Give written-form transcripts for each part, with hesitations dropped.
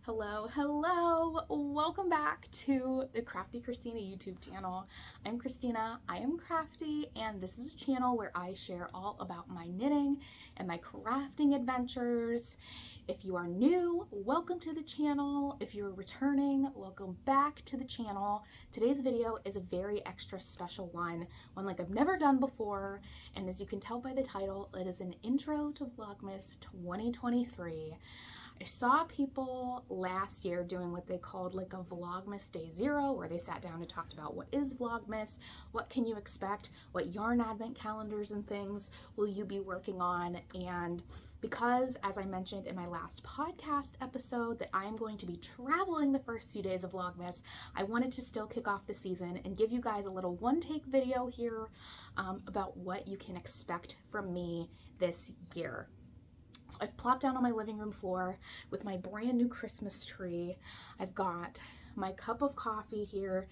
Hello, welcome back to the Krafty Kristina YouTube channel. I'm Kristina, I am crafty, and this is a channel where I share all about my knitting and my crafting adventures. If you are new, welcome to the channel. If you're returning, welcome back to the channel. Today's video is a very extra special one like I've never done before, and as you can tell by the title, it is an intro to Vlogmas 2023. I saw people last year doing what they called like a Vlogmas Day Zero, where they sat down and talked about what is Vlogmas, what can you expect, what yarn advent calendars and things will you be working on. And because, as I mentioned in my last podcast episode, that I'm going to be traveling the first few days of Vlogmas, I wanted to still kick off the season and give you guys a little one-take video here about what you can expect from me this year. So I've plopped down on my living room floor with my brand new Christmas tree. I've got my cup of coffee here,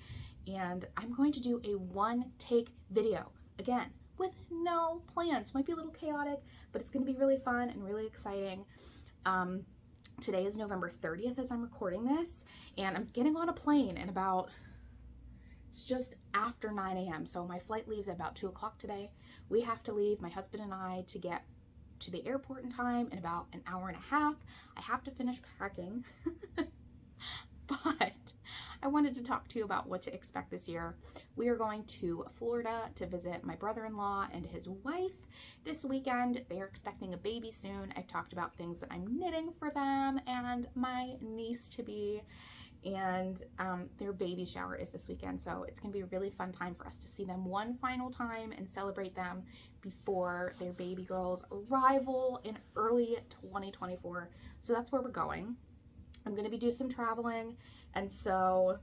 and I'm going to do a one-take video, again, with no plans. Might be a little chaotic, but it's going to be really fun and really exciting. Today is November 30th as I'm recording this, and I'm getting on a plane in it's just after 9 a.m. So my flight leaves at about 2 o'clock today. We have to leave, my husband and I, to get to the airport in time in about an hour and a half. I have to finish packing, but I wanted to talk to you about what to expect this year. We are going to Florida to visit my brother-in-law and his wife this weekend. They are expecting a baby soon. I've talked about things that I'm knitting for them and my niece-to-be, and their baby shower is this weekend, so it's gonna be a really fun time for us to see them one final time and celebrate them before their baby girl's arrival in early 2024. So that's where we're going. I'm gonna be doing some traveling, and so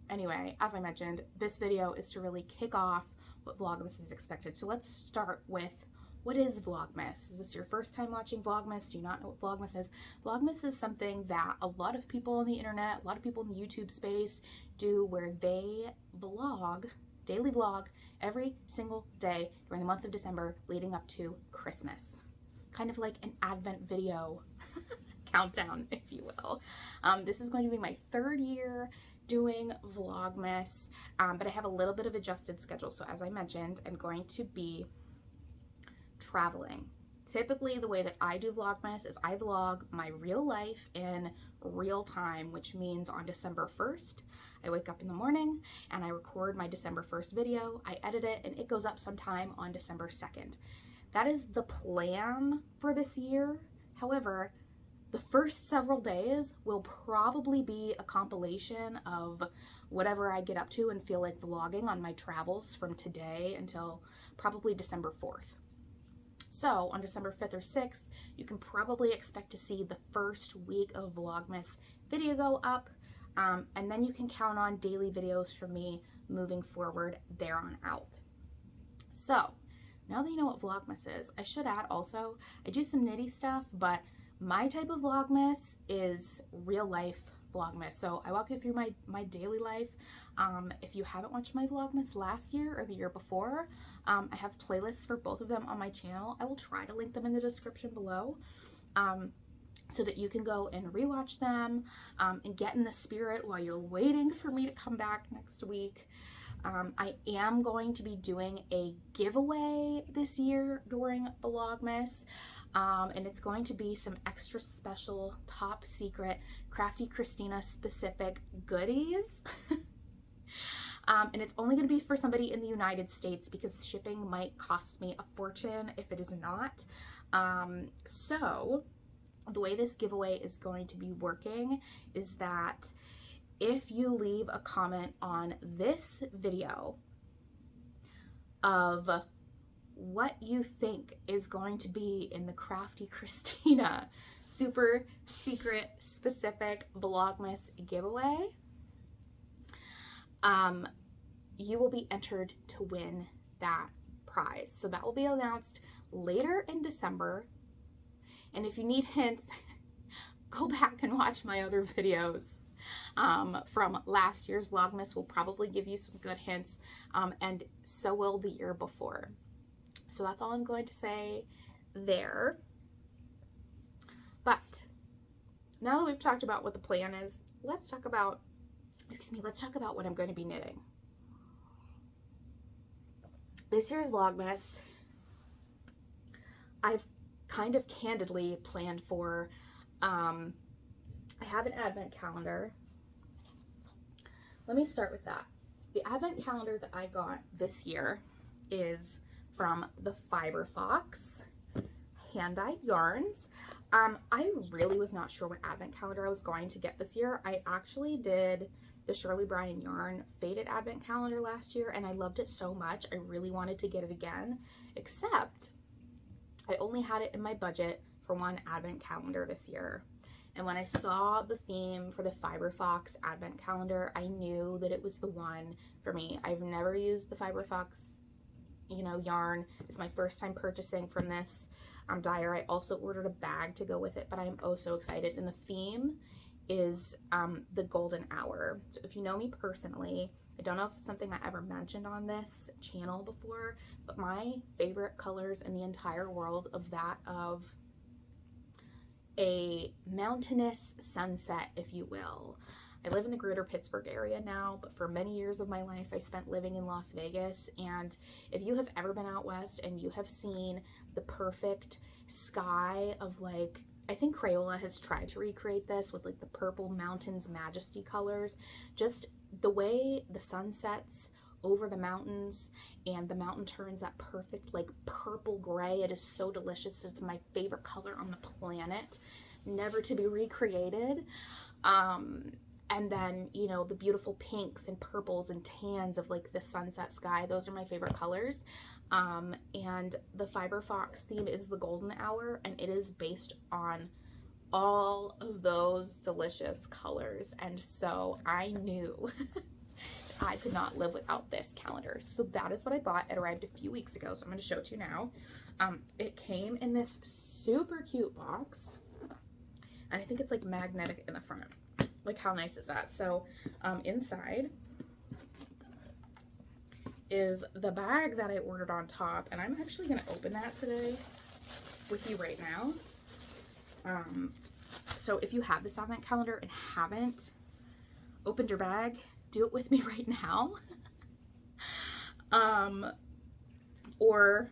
anyway, as I mentioned, this video is to really kick off what Vlogmas is expected. So let's start with, what is Vlogmas? Is this your first time watching Vlogmas? Do you not know what Vlogmas is? Vlogmas is something that a lot of people on the internet, a lot of people in the YouTube space do, where they vlog, daily vlog, every single day during the month of December leading up to Christmas. Kind of like an Advent video countdown, if you will. This is going to be my third year doing Vlogmas, but I have a little bit of adjusted schedule. So as I mentioned, I'm going to be traveling. Typically, the way that I do Vlogmas is I vlog my real life in real time, which means on December 1st, I wake up in the morning and I record my December 1st video, I edit it, and it goes up sometime on December 2nd. That is the plan for this year. However, the first several days will probably be a compilation of whatever I get up to and feel like vlogging on my travels from today until probably December 4th. So on December 5th or 6th, you can probably expect to see the first week of Vlogmas video go up, and then you can count on daily videos from me moving forward there on out. So now that you know what Vlogmas is, I should add also, I do some nitty stuff, but my type of Vlogmas is real life Vlogmas. So I walk you through my daily life. If you haven't watched my Vlogmas last year or the year before, I have playlists for both of them on my channel. I will try to link them in the description below, so that you can go and rewatch them and get in the spirit while you're waiting for me to come back next week. I am going to be doing a giveaway this year during Vlogmas, and it's going to be some extra special, top secret, Krafty Kristina specific goodies. And it's only going to be for somebody in the United States because shipping might cost me a fortune if it is not. So the way this giveaway is going to be working is that if you leave a comment on this video of what you think is going to be in the Krafty Kristina super secret specific Vlogmas giveaway, you will be entered to win that prize. So that will be announced later in December. And if you need hints, go back and watch my other videos from last year's Vlogmas. Will probably give you some good hints, and so will the year before. So that's all I'm going to say there. But now that we've talked about what the plan is, let's talk about, let's talk about what I'm going to be knitting. This year's Vlogmas, I've kind of candidly planned for, I have an advent calendar. Let me start with that. The advent calendar that I got this year is from the Fiberfox hand-dyed yarns. I really was not sure what advent calendar I was going to get this year. I actually did the Shirley Bryan yarn faded advent calendar last year, and I loved it so much. I really wanted to get it again, except I only had it in my budget for one advent calendar this year. And when I saw the theme for the Fiberfox advent calendar, I knew that it was the one for me. I've never used the Fiberfox, you know, yarn. It's my first time purchasing from this dyer. I also ordered a bag to go with it, but I am oh so excited. And the theme is the golden hour. So if you know me personally, I don't know if it's something I ever mentioned on this channel before, but my favorite colors in the entire world of that of a mountainous sunset, if you will. I live in the greater Pittsburgh area now, but for many years of my life, I spent living in Las Vegas. And if you have ever been out west and you have seen the perfect sky of, like, I think Crayola has tried to recreate this with like the purple mountains majesty colors, just the way the sun sets over the mountains and the mountain turns that perfect like purple gray. It is so delicious. It's my favorite color on the planet, never to be recreated. And then, you know, the beautiful pinks and purples and tans of like the sunset sky, those are my favorite colors. And the Fiberfox theme is the golden hour, and it is based on all of those delicious colors. And so I knew I could not live without this calendar. So that is what I bought. It arrived a few weeks ago, so I'm going to show it to you now. It came in this super cute box, and I think it's like magnetic in the front. Like, how nice is that? So inside is the bag that I ordered on top, and I'm actually going to open that today with you right now. So if you have this advent calendar and haven't opened your bag, do it with me right now. Or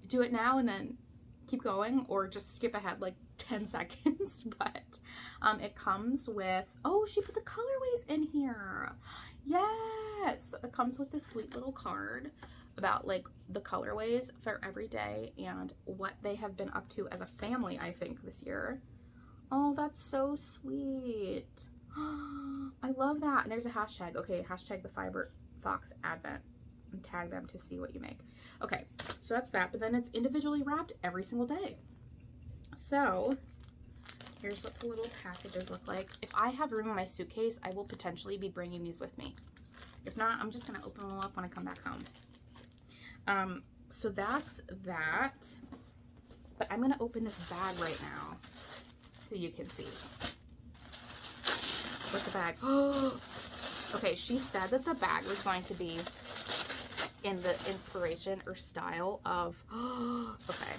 do it now and then keep going, or just skip ahead like 10 seconds. But it comes with, oh, she put the colorways in here. Yes, it comes with this sweet little card about like the colorways for every day and what they have been up to as a family, I think, this year. Oh, that's so sweet. I love that. And there's a hashtag. Okay, hashtag the Fiberfox Advent, and tag them to see what you make. Okay, so that's that. But then it's individually wrapped every single day. So here's what the little packages look like. If I have room in my suitcase, I will potentially be bringing these with me. If not, I'm just going to open them up when I come back home. So that's that. But I'm going to open this bag right now so you can see. What's the bag? Oh, okay, she said that the bag was going to be in the inspiration or style of, okay,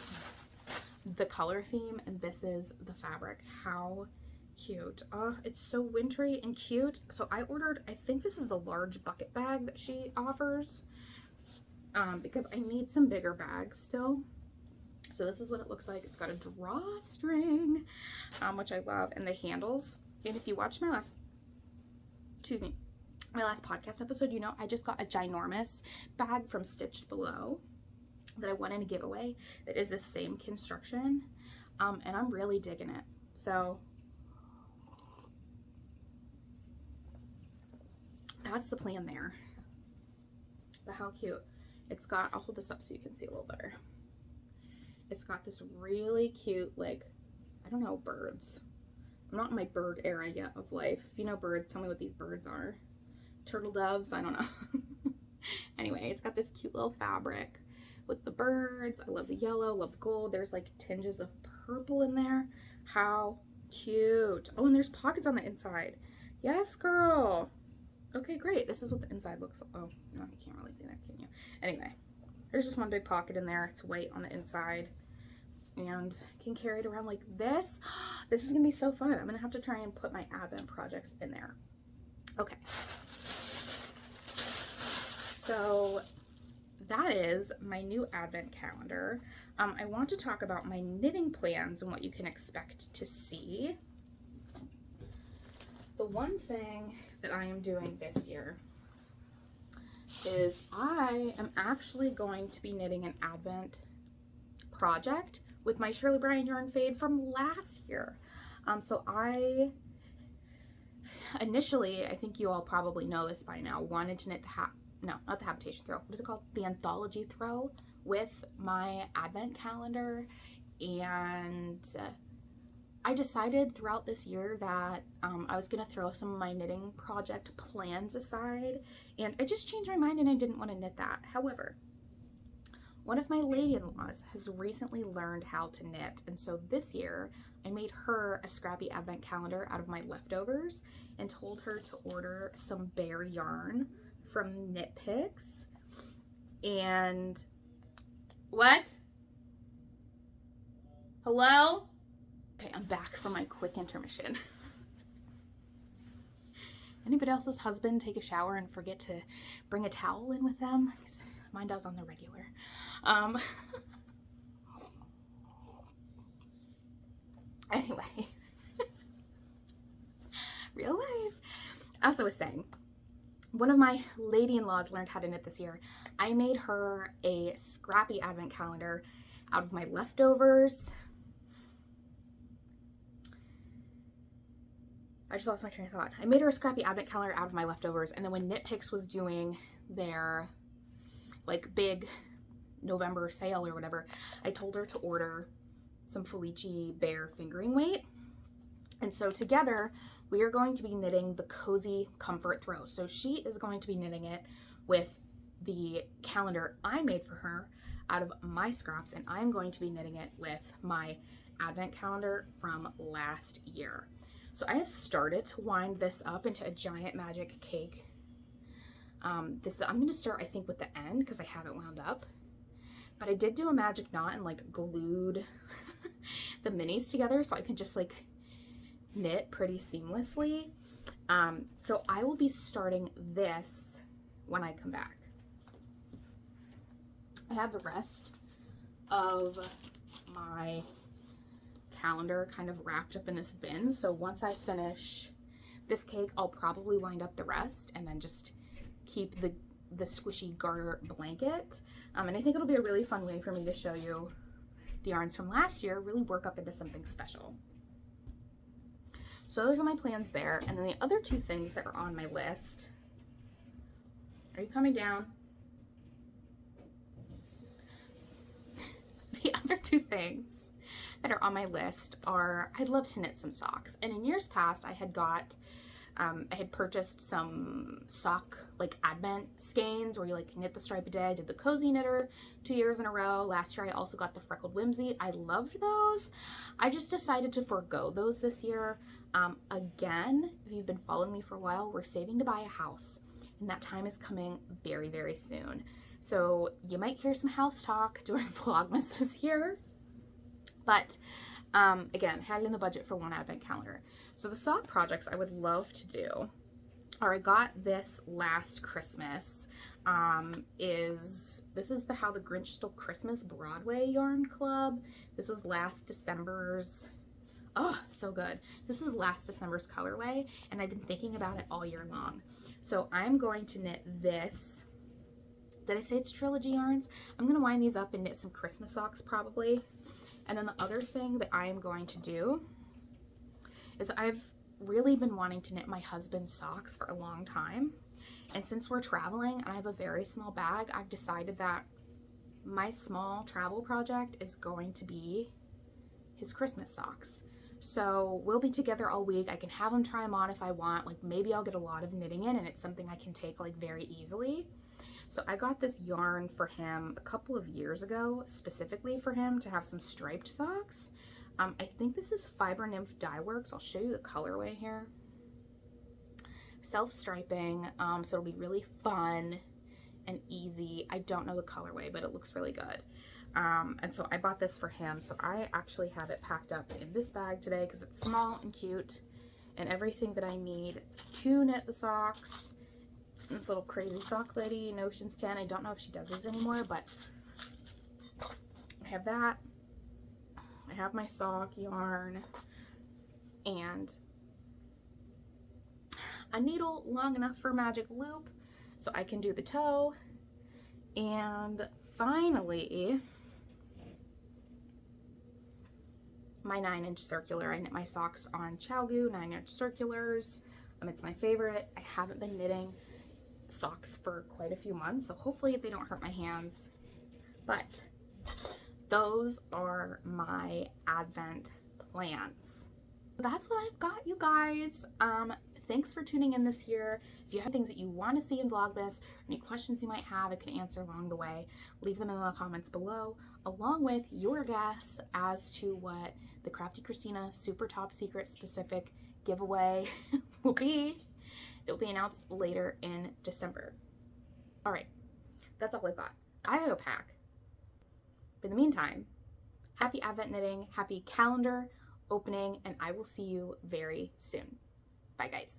the color theme, and this is the fabric. How cute. Oh, it's so wintry and cute. So I ordered, I think this is the large bucket bag that she offers, because I need some bigger bags still. So this is what it looks like. It's got a drawstring, which I love, and the handles. And if you watch my last podcast episode, you know I just got a ginormous bag from Stitched Below that I won in a giveaway that is the same construction, and I'm really digging it. So that's the plan there. But how cute. It's got, I'll hold this up so you can see a little better. It's got this really cute, like, I don't know, birds. I'm not in my bird era yet of life. If you know birds, tell me what these birds are. Turtle doves, I don't know. Anyway, it's got this cute little fabric with the birds. I love the yellow, love the gold. There's like tinges of purple in there. How cute. Oh, and there's pockets on the inside. Yes, girl. Okay, great. This is what the inside looks like. Oh, no, you can't really see that, can you? Anyway, there's just one big pocket in there. It's white on the inside. and can carry it around like this. This is gonna be so fun. I'm gonna have to try and put my advent projects in there. Okay. So that is my new advent calendar. I want to talk about my knitting plans and what you can expect to see. The one thing that I am doing this year is I am actually going to be knitting an advent project with my Shirley Bryan yarn fade from last year. So I initially, I think you all probably know this by now, wanted to knit not the habitation throw, what is it called? The anthology throw with my advent calendar, and I decided throughout this year that I was going to throw some of my knitting project plans aside, and I just changed my mind and I didn't want to knit that. However, one of my lady-in-laws has recently learned how to knit, and so this year I made her a scrappy advent calendar out of my leftovers and told her to order some bare yarn from Knit Picks. And what? Hello? Okay, I'm back from my quick intermission. Anybody else's husband take a shower and forget to bring a towel in with them? Mine does on the regular. Anyway, real life. As I was saying, one of my lady-in-laws learned how to knit this year. I made her a scrappy advent calendar out of my leftovers. I just lost my train of thought. I made her a scrappy advent calendar out of my leftovers, and then when Knit Picks was doing their like big November sale or whatever, I told her to order some Felici Bear fingering weight. And so together we are going to be knitting the Cozy Comfort Throw. So she is going to be knitting it with the calendar I made for her out of my scraps, and I'm going to be knitting it with my advent calendar from last year. So I have started to wind this up into a giant magic cake. I'm going to start, I think, with the end because I haven't wound up. But I did do a magic knot and like glued the minis together so I could just like knit pretty seamlessly. So I will be starting this when I come back. I have the rest of my calendar kind of wrapped up in this bin, so once I finish this cake I'll probably wind up the rest and then just keep the squishy garter blanket, and I think it'll be a really fun way for me to show you the yarns from last year really work up into something special. So those are my plans there, and then the other two things that are on my list, are you coming down? The other two things that are on my list are, I'd love to knit some socks. And in years past, I had purchased some sock, like advent skeins where you like knit the stripe a day. I did the Cozy Knitter 2 years in a row. Last year, I also got the Freckled Whimsy. I loved those. I just decided to forego those this year. Again, if you've been following me for a while, we're saving to buy a house, and that time is coming very, very soon. So you might hear some house talk during Vlogmas this year. But again, had it in the budget for one advent calendar. So the sock projects I would love to do, or I got this last Christmas, this is the How the Grinch Stole Christmas Broadway Yarn Club. This was last December's, oh, so good. This is last December's colorway, and I've been thinking about it all year long. So I'm going to knit this. Did I say it's Trilogy yarns? I'm going to wind these up and knit some Christmas socks probably. And then the other thing that I am going to do is I've really been wanting to knit my husband's socks for a long time. And since we're traveling and I have a very small bag, I've decided that my small travel project is going to be his Christmas socks. So we'll be together all week. I can have him try them on if I want. Like maybe I'll get a lot of knitting in and it's something I can take like very easily. So I got this yarn for him a couple of years ago, specifically for him to have some striped socks. I think this is Fiber Nymph Dye Works. I'll show you the colorway here. Self-striping, so it'll be really fun and easy. I don't know the colorway, but it looks really good. And so I bought this for him. So I actually have it packed up in this bag today because it's small and cute and everything that I need to knit the socks. This little crazy sock lady, Notions 10. I don't know if she does these anymore, but I have that. I have my sock yarn and a needle long enough for magic loop so I can do the toe. And finally, my 9-inch circular. I knit my socks on ChowGoo 9-inch circulars. It's my favorite. I haven't been knitting socks for quite a few months, so hopefully they don't hurt my hands. But those are my Advent plans. That's what I've got, you guys. Thanks for tuning in this year. If you have things that you want to see in Vlogmas, any questions you might have I can answer along the way, leave them in the comments below, along with your guess as to what the Krafty Kristina super top secret specific giveaway will be. It will be announced later in December. All right, that's all I've got. I gotta go pack. But in the meantime, happy Advent knitting, happy calendar opening, and I will see you very soon. Bye, guys.